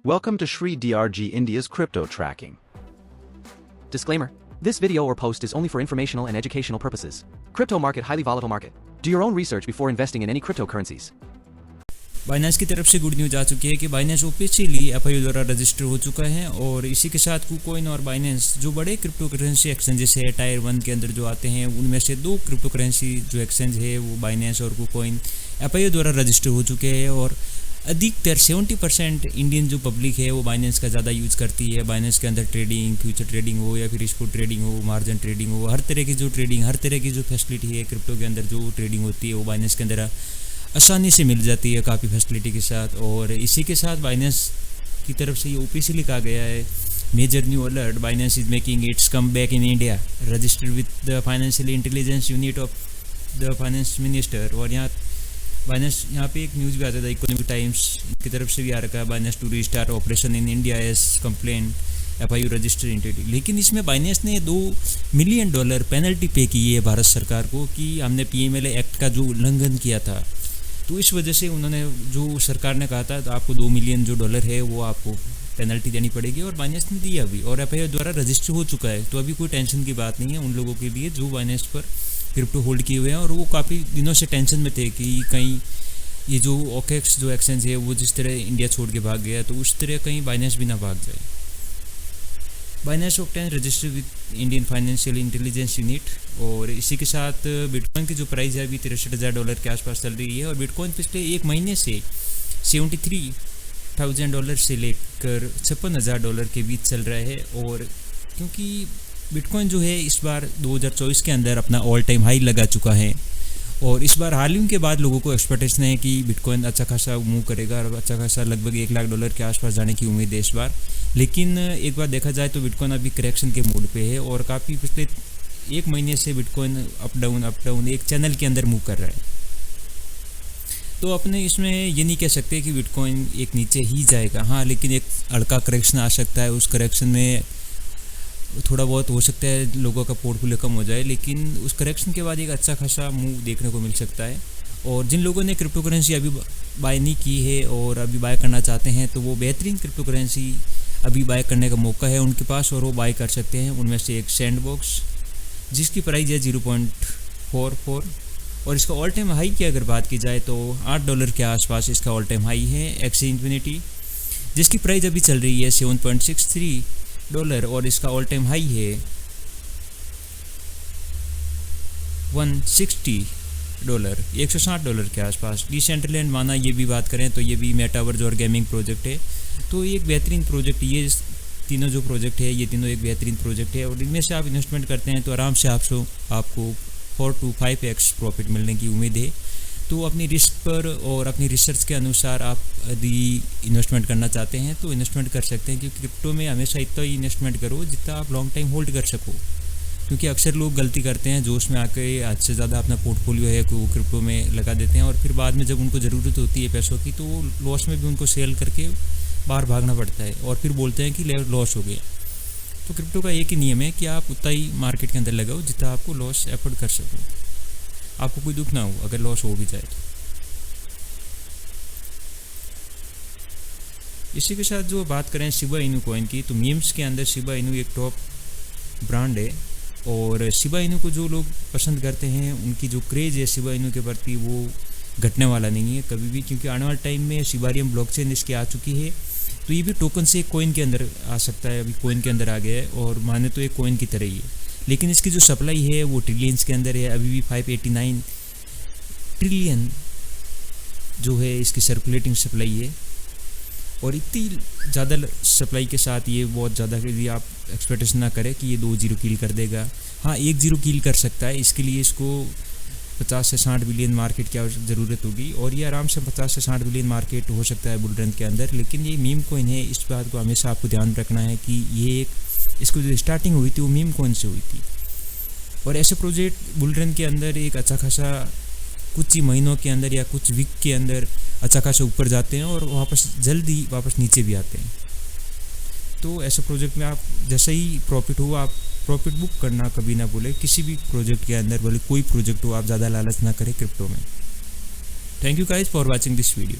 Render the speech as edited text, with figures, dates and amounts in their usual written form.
Welcome to Shri DRG India's crypto tracking. Disclaimer. This video or post is only for informational and educational purposes. Crypto market highly volatile market. Do your own research before investing in any cryptocurrencies. Binance की तरफ से good news आ चुकी है कि Binance officially एफआईओ द्वारा register हो चुका है और इसी के साथ कुकॉइन और बाइनेंस जो बड़े क्रिप्टो करेंसी एक्सचेंजेस है टायर 1 के अंदर जो आते हैं उनमें से दो क्रिप्टो करेंसी जो एक्सचेंज है वो बाइनेंस और कुकॉइन एफआईओ द्वारा रजिस्टर हो चुके हैं और अधिकतर 70% इंडियन जो पब्लिक है वो बाइनेंस का ज़्यादा यूज़ करती है। बाइनेंस के अंदर ट्रेडिंग, फ्यूचर ट्रेडिंग हो या फिर स्पॉट ट्रेडिंग हो, मार्जिन ट्रेडिंग हो, हर तरह की जो ट्रेडिंग, हर तरह की जो फैसिलिटी है क्रिप्टो के अंदर जो ट्रेडिंग होती है वो बाइनेंस के अंदर आसानी से मिल जाती है काफ़ी फैसिलिटी के साथ। और इसी के साथ बाइनेंस की तरफ से ये ऑफिशियली कहा गया है major new alert, Binance is making its come back in India, registered with the financial intelligence unit of the finance minister. और यहाँ बाइनेंस यहाँ पे एक न्यूज़ भी आता था इकोनॉमिक टाइम्स की तरफ से भी आ रखा है, Binance to restart operation in India as compliant FIU registered entity. लेकिन इसमें बाइनेंस ने $2 मिलियन पेनल्टी पे की है भारत सरकार को कि हमने पीएमएलए एक्ट का जो उल्लंघन किया था, तो इस वजह से उन्होंने जो सरकार ने कहा था तो आपको $2 मिलियन जो डॉलर है वो आपको पेनल्टी देनी पड़ेगी और बाइनेंस ने दी अभी और एफआईओ द्वारा रजिस्टर हो चुका है। तो अभी कोई टेंशन की बात नहीं है उन लोगों के लिए जो बाइनेंस पर क्रिप्टो होल्ड किए हुए हैं और वो काफ़ी दिनों से टेंशन में थे कि कहीं ये जो ओकेक्स जो एक्सचेंज है वो जिस तरह इंडिया छोड़ के भाग गया तो उस तरह कहीं बाइनेंस भी ना भाग जाए। Binance obtain register with Indian financial intelligence unit. और इसी के साथ बिटकॉइन की जो प्राइस है अभी $63,000 के आसपास चल रही है और बिटकॉइन पिछले एक महीने से $73,000 से लेकर $56,000 के बीच चल रहा है। और क्योंकि बिटकॉइन जो है इस बार 2024 के अंदर अपना ऑल टाइम हाई लगा चुका है और इस बार हालियों के बाद लोगों को एक्सपेक्टेशन है कि बिटकॉइन अच्छा खासा मूव करेगा और अच्छा खासा लगभग $1 लाख के आसपास जाने की उम्मीद है इस बार। लेकिन एक बार देखा जाए तो बिटकॉइन अभी करेक्शन के मोड पे है और काफ़ी पिछले एक महीने से बिटकॉइन अप डाउन एक चैनल के अंदर मूव कर रहा है। तो अपने इसमें ये नहीं कह सकते कि बिटकॉइन एक नीचे ही जाएगा, हाँ, लेकिन एक हल्का करेक्शन आ सकता है। उस करेक्शन में थोड़ा बहुत हो सकता है लोगों का पोर्टफोलियो कम हो जाए, लेकिन उस करेक्शन के बाद एक अच्छा खासा मूव देखने को मिल सकता है। और जिन लोगों ने क्रिप्टो करेंसी अभी बाय नहीं की है और अभी बाय करना चाहते हैं तो वो बेहतरीन क्रिप्टो करेंसी अभी बाय करने का मौका है उनके पास और वो बाय कर सकते हैं। उनमें से एक सैंडबॉक्स जिसकी प्राइस है 0.44 और इसका ऑल टाइम हाई की अगर बात की जाए तो $8 के आसपास इसका ऑल टाइम हाई है। एक्सी इन्फिनिटी जिसकी प्राइस अभी चल रही है $7.63 और इसका ऑल टाइम हाई है $160 के आसपास। डिसेंट्रलैंड माना ये भी बात करें तो ये भी मेटावर्स और गेमिंग प्रोजेक्ट है, तो एक बेहतरीन प्रोजेक्ट, ये तीनों जो प्रोजेक्ट है ये तीनों एक बेहतरीन प्रोजेक्ट है और इनमें से आप इन्वेस्टमेंट करते हैं तो आराम से आपको 4 to 5x प्रॉफिट मिलने की उम्मीद है। तो अपनी रिस्क पर और अपनी रिसर्च के अनुसार आप यदि इन्वेस्टमेंट करना चाहते हैं तो इन्वेस्टमेंट कर सकते हैं, क्योंकि क्रिप्टो में हमेशा इतना ही इन्वेस्टमेंट करो जितना आप लॉन्ग टाइम होल्ड कर सको। क्योंकि अक्सर लोग गलती करते हैं जोश में आके हद से ज़्यादा अपना पोर्टफोलियो है वो क्रिप्टो में लगा देते हैं और फिर बाद में जब उनको ज़रूरत होती है पैसों की तो लॉस में भी उनको सेल करके बाहर भागना पड़ता है और फिर बोलते हैं कि लॉस हो गया। तो क्रिप्टो का एक ही नियम है कि आप उतना ही मार्केट के अंदर लगाओ जितना आपको लॉस एफोर्ड कर सको, आपको कोई दुख ना हो अगर लॉस हो भी जाए तो। इसी के साथ जो बात करें शिबा इनू कॉइन की, तो मीम्स के अंदर शिबा इनू एक टॉप ब्रांड है और शिबा इनू को जो लोग पसंद करते हैं उनकी जो क्रेज़ है शिबा इनू के प्रति वो घटने वाला नहीं है कभी भी, क्योंकि आने वाले टाइम में शिबारियम ब्लॉकचेन इसकी आ चुकी है तो ये भी टोकन से एक कॉइन के अंदर आ सकता है। अभी कॉइन के अंदर आ गया है और माने तो एक कॉइन की तरह ही है, लेकिन इसकी जो सप्लाई है वो ट्रिलियंस के अंदर है। अभी भी 589 ट्रिलियन जो है इसकी सर्कुलेटिंग सप्लाई है और इतनी ज़्यादा सप्लाई के साथ ये बहुत ज़्यादा यदि आप एक्सपेक्टेशन ना करें कि ये 2 जीरो किल कर देगा, हाँ 1 जीरो किल कर सकता है। इसके लिए इसको 50 से 60 बिलियन मार्केट की ज़रूरत होगी और ये आराम से 50 से 60 बिलियन मार्केट हो सकता है बुल रन के अंदर। लेकिन ये मीम कॉइन है, इस बात को हमेशा आपको ध्यान रखना है कि ये एक इसको जो स्टार्टिंग हुई थी वो मीम कॉइन से हुई थी और ऐसे प्रोजेक्ट बुल रन के अंदर एक अच्छा खासा कुछ ही महीनों के अंदर या कुछ वीक के अंदर अच्छा खासा ऊपर जाते हैं और जल्दी वापस नीचे भी आते हैं। तो ऐसे प्रोजेक्ट में आप जैसे ही प्रॉफिट हो आप प्रॉफिट बुक करना कभी ना भूलें किसी भी प्रोजेक्ट के अंदर, भले कोई प्रोजेक्ट हो, आप ज़्यादा लालच ना करें क्रिप्टो में। Thank you guys for watching this video.